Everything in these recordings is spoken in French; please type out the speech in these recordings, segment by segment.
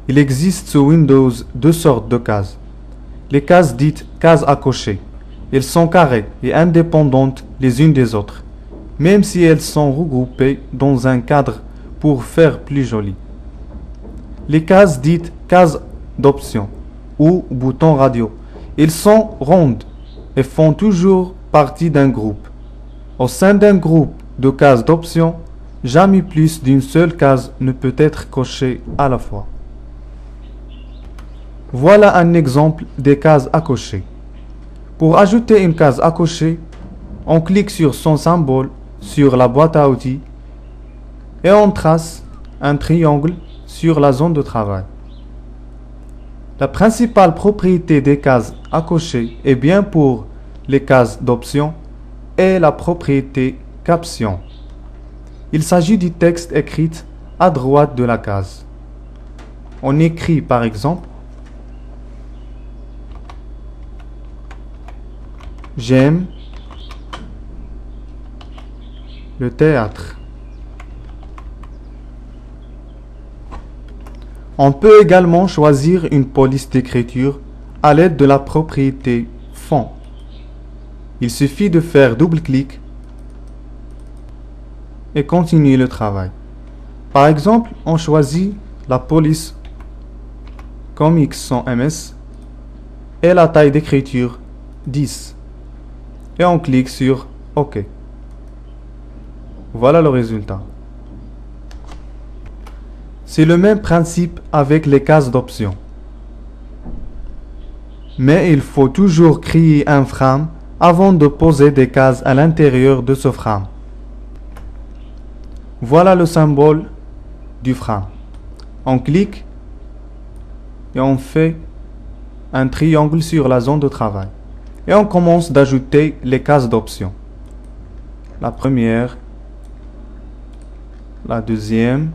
Il existe sous Windows deux sortes de cases. Les cases dites cases à cocher. Elles sont carrées et indépendantes les unes des autres, même si elles sont regroupées dans un cadre pour faire plus joli. Les cases dites cases d'option ou boutons radio. Elles sont rondes et font toujours partie d'un groupe. Au sein d'un groupe de cases d'options, jamais plus d'une seule case ne peut être cochée à la fois. Voilà un exemple des cases à cocher. Pour ajouter une case à cocher, on clique sur son symbole sur la boîte à outils et on trace un triangle sur la zone de travail. La principale propriété des cases à cocher est bien pour les cases d'options et la propriété caption. Il s'agit du texte écrit à droite de la case. On écrit par exemple « J'aime le théâtre ». On peut également choisir une police d'écriture à l'aide de la propriété fond. Il suffit de faire double-clic et continuer le travail. Par exemple, on choisit la police Comics sans MS et la taille d'écriture 10 et on clique sur OK. Voilà le résultat. C'est le même principe avec les cases d'options. Mais il faut toujours créer un frame avant de poser des cases à l'intérieur de ce frame. Voilà le symbole du frame. On clique et on fait un triangle sur la zone de travail. Et on commence d'ajouter les cases d'options. La première, la deuxième,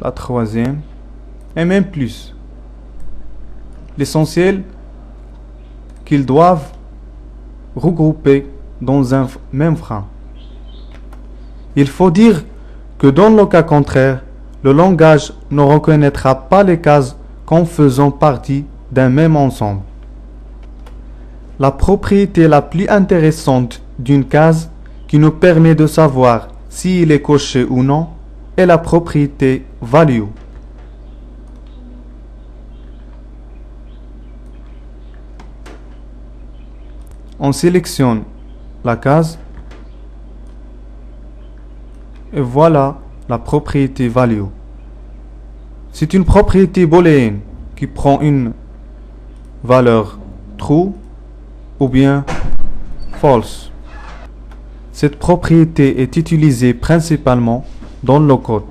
la troisième, et même plus. L'essentiel, qu'ils doivent regrouper dans un même frame. Il faut dire que dans le cas contraire, le langage ne reconnaîtra pas les cases comme faisant partie d'un même ensemble. La propriété la plus intéressante d'une case qui nous permet de savoir s'il est coché ou non est la propriété value. On sélectionne la case et voilà la propriété value. C'est une propriété booléenne qui prend une valeur true ou bien false. Cette propriété est utilisée principalement dans le code.